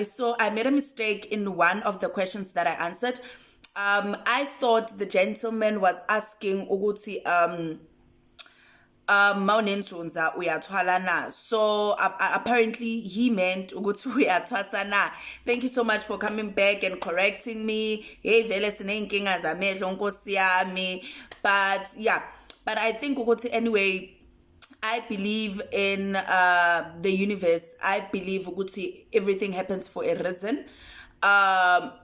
So I made a mistake in one of the questions that I answered. I thought the gentleman was asking ukuthi Nzunza uyaThwasa na. So apparently he meant ukuthi uyaThwasa na. Thank you so much for coming back and correcting me. Hey vele sinenkinga zamehlo nkosi yami. But yeah, but I think ukuthi anyway, I believe in the universe. I believe ukuthi everything happens for a reason.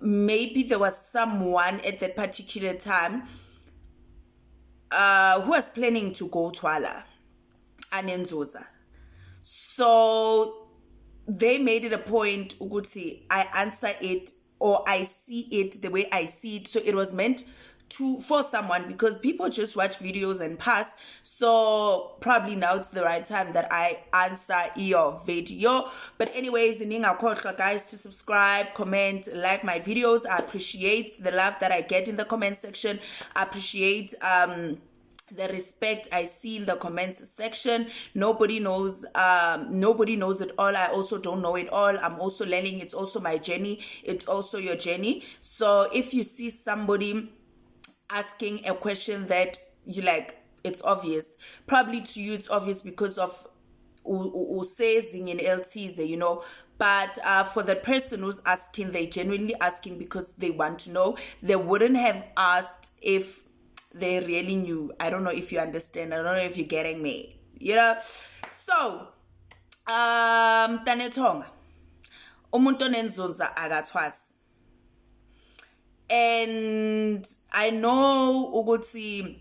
Maybe there was someone at that particular time who was planning to go Twala and Nzuza. So they made it a point ukuthi I answer it or I see it the way I see it. So it was meant for someone, because people just watch videos and pass. So probably now it's the right time that I answer your video. But anyways, ningakhohlwa guys to subscribe, comment, like my videos. I appreciate the love that I get in the comment section. I appreciate the respect I see in the comments section. Nobody knows it all. I also don't know it all. I'm also learning. It's also my journey. It's also your journey. So if you see somebody asking a question that you like, it's obvious. Probably to you, it's obvious because of usezing in LTs, you know. But for the person who's asking, they genuinely asking because they want to know. They wouldn't have asked if they really knew. I don't know if you understand. I don't know if you're getting me. You know? So, Tanetonga. Umuntu Nzunza uyaThwasa. And I know ukuthi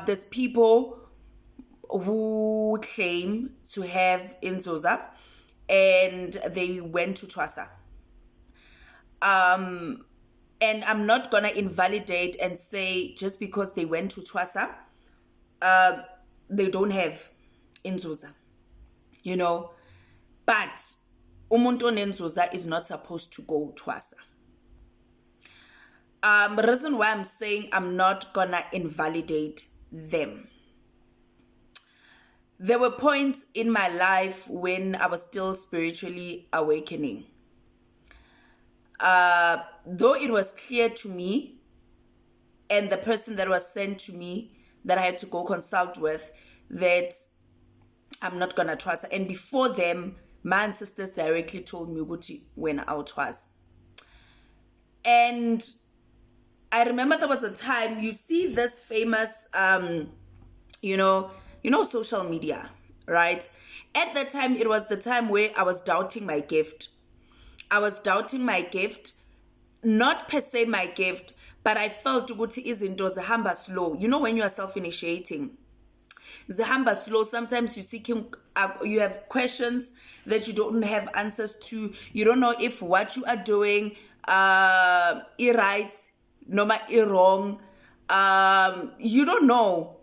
there's people who claim to have Nzuza and they went to Thwasa. And I'm not gonna invalidate and say just because they went to Thwasa, they don't have Nzuza, you know. But Umuntu Nzuza is not supposed to go Thwasa. The reason why I'm saying I'm not gonna invalidate them. There were points in my life when I was still spiritually awakening. Though it was clear to me and the person that was sent to me that I had to go consult with that I'm not gonna trust. And before them, my ancestors directly told me ukuthi when I was. And I remember there was a time, you see this famous, you know, social media, right? At that time, it was the time where I was doubting my gift. I was doubting my gift, not per se my gift, but I felt ukuthi izinto zihamba slow. You know, when you are self-initiating, zihamba slow. Sometimes you're seeking, you have questions that you don't have answers to. You don't know if what you are doing is right, no matter wrong. You don't know.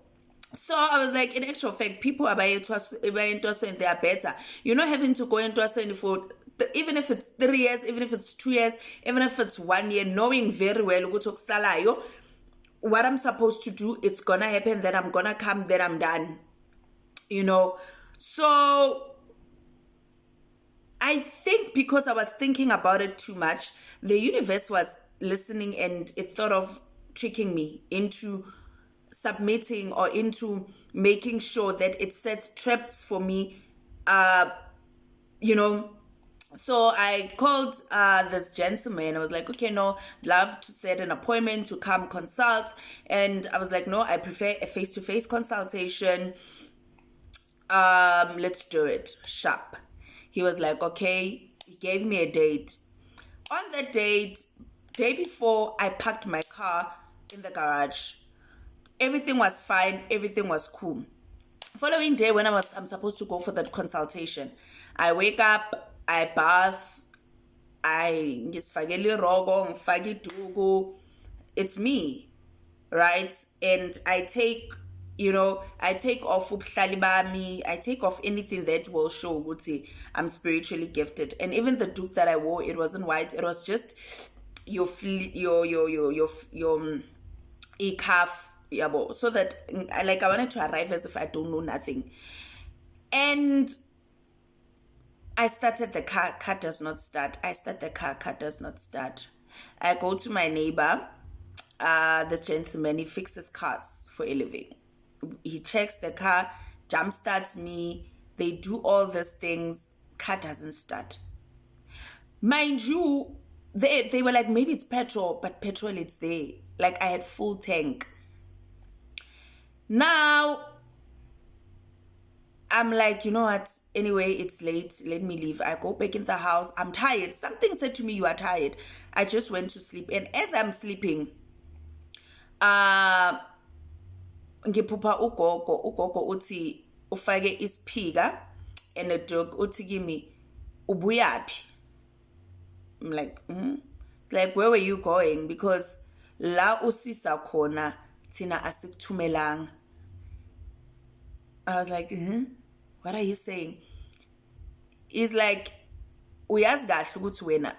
So I was like, in actual fact, people are buying Twasa and they are better. You're not having to go into Twasa for, even if it's 3 years, even if it's 2 years, even if it's 1 year, knowing very well what I'm supposed to do, it's gonna happen, then I'm gonna come, then I'm done. You know? So I think because I was thinking about it too much, the universe was listening and it thought of tricking me into submitting or into making sure that it sets traps for me, you know. So I called this gentleman. I was like, okay, no, love to set an appointment to come consult. And I was like, no, I prefer a face-to-face consultation. Let's do it sharp. He was like, okay. He gave me a date. On that date, day before, I parked my car in the garage. Everything was fine. Everything was cool. Following day, when I'm supposed to go for that consultation, I wake up, I bath, I ngisfakele rogo, ngifake dugu. It's me, right? And I take, you know, I take off ubuhlali bami, I take off anything that will show ukuthi I'm spiritually gifted. And even the duke that I wore, it wasn't white. It was just your calf, yabo, so that like I wanted to arrive as if I don't know nothing. And I started the car does not start. I start the car does not start. I go to my neighbor, this gentleman, he fixes cars for a living. He checks the car, jump starts me, they do all these things, car doesn't start. Mind you, they were like, maybe it's petrol, but petrol it's there. Like, I had full tank. Now, I'm like, you know what? Anyway, it's late. Let me leave. I go back in the house. I'm tired. Something said to me, you are tired. I just went to sleep. And as I'm sleeping, ngiphupha ugogo uthi ufake isiphika and the dog uthi kimi ubuyaphi. I'm like, like, where were you going? Because la usisa khona tina asikuthumelanga. I was like, what are you saying? He's like, uyazi kahle ukuthi wena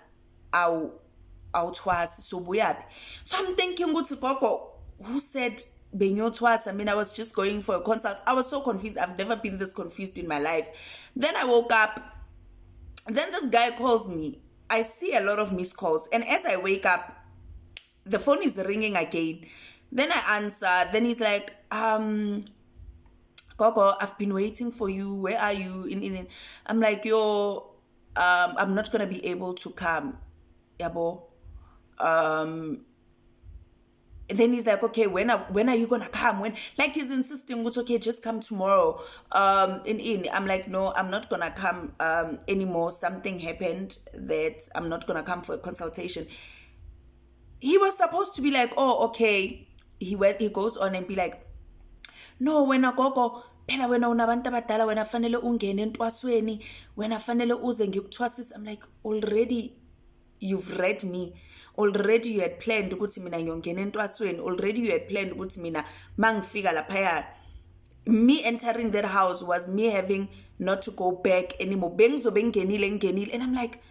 awuThwasa, so buyaphi. So I'm thinking ukuthi gogo, who said bengiyoThwasa? I mean, I was just going for a consult. I was so confused. I've never been this confused in my life. Then I woke up. Then this guy calls me. I see a lot of missed calls. And as I wake up, the phone is ringing again. Then I answer. Then he's like, Gogo, I've been waiting for you. Where are you? I'm like, yo, I'm not going to be able to come. Yabo. Then he's like, okay, when are you going to come? When? Like, he's insisting, okay, just come tomorrow. I'm like, no, I'm not going to come anymore. Something happened that I'm not going to come for a consultation. He was supposed to be like, oh, okay. He goes on and be like, no, wena gogo, phela wena unabantu abadala, wena fanele ungene entwasweni, wena fanele uze ngikuthwasisa. I'm like, already you've read me. Already you had planned ukuthi mina ngiyongena entwasweni. Already you had planned ukuthi mina mangifika laphaya. Me entering that house was me having not to go back anymore. Bengizobe ngingenile. And I'm like,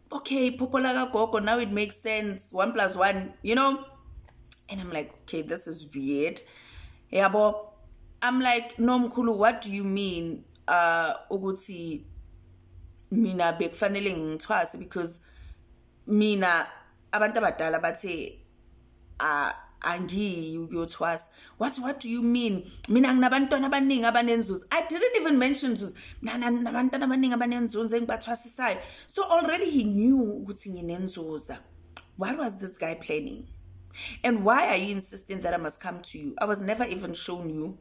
okay, popolaga gogo, now it makes sense. 1 + 1, you know? And I'm like, okay, this is weird. Yabo, I'm like, no mkhulu, what do you mean ukuthi mina bekufanele ngithwase? Because mina abantu abadala bathe angiyi uyothwasa. What do you mean? Mina nginabantwana abaningi abanenzuzo. I didn't even mention Nzuza. Nabantwana abaningi abanenzuzo engibathwasisayo. So already he knew ukuthi nginenzuza. What was this guy planning? And why are you insisting that I must come to you? I was never even shown you.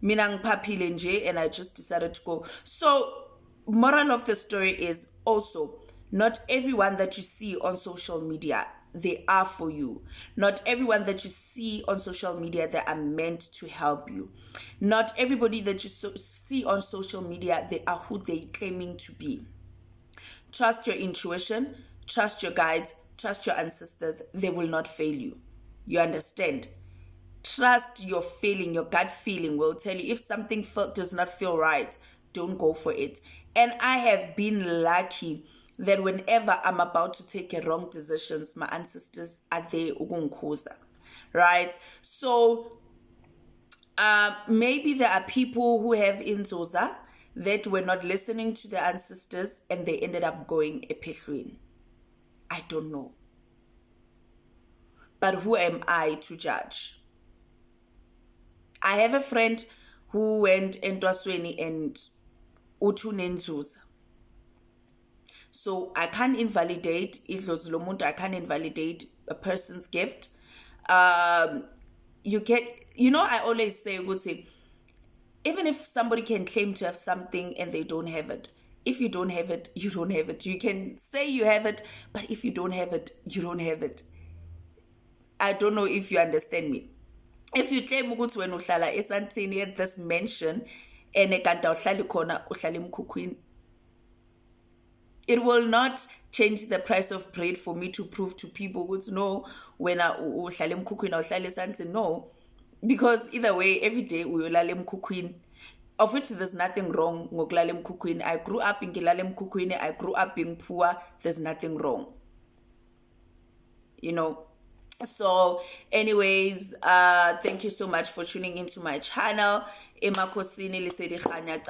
Mina ngiphaphile nje, and I just decided to go. So, moral of the story is also, not everyone that you see on social media, they are for you. Not everyone that you see on social media, they are meant to help you. Not everybody that you see on social media, they are who they claiming to be. Trust your intuition, trust your guides, trust your ancestors. They will not fail you. You understand? Trust your feeling, your gut feeling will tell you if something does not feel right, don't go for it. And I have been lucky that whenever I'm about to take a wrong decisions, my ancestors are there ukungikhuza, right? So maybe there are people who have Nzuza that were not listening to their ancestors and they ended up going ephehlweni. I don't know. But who am I to judge? I have a friend who went entwasweni and uthi unenzuza. So I can't invalidate idlozi lomuntu. I can't invalidate a person's gift. You know, I always say, even if somebody can claim to have something and they don't have it, if you don't have it, you don't have it. You can say you have it, but if you don't have it, you don't have it. I don't know if you understand me. If you claim ukuthi wena uhlala eSandton at this mansion and kanti awuhlali khona, uhlala emkhukhwini, it will not change the price of bread for me to prove to people ukuthi no, wena uhlala emkhukhwini awuhlala eSandton. No, because either way, every day uyolala emkhukhwini, of which there's nothing wrong ngokulala emkhukhwini. I grew up ngilala emkhukhwini. I grew up being poor. There's nothing wrong, you know. So anyways, thank you so much for tuning into my channel. Emakhosini lisedi khanya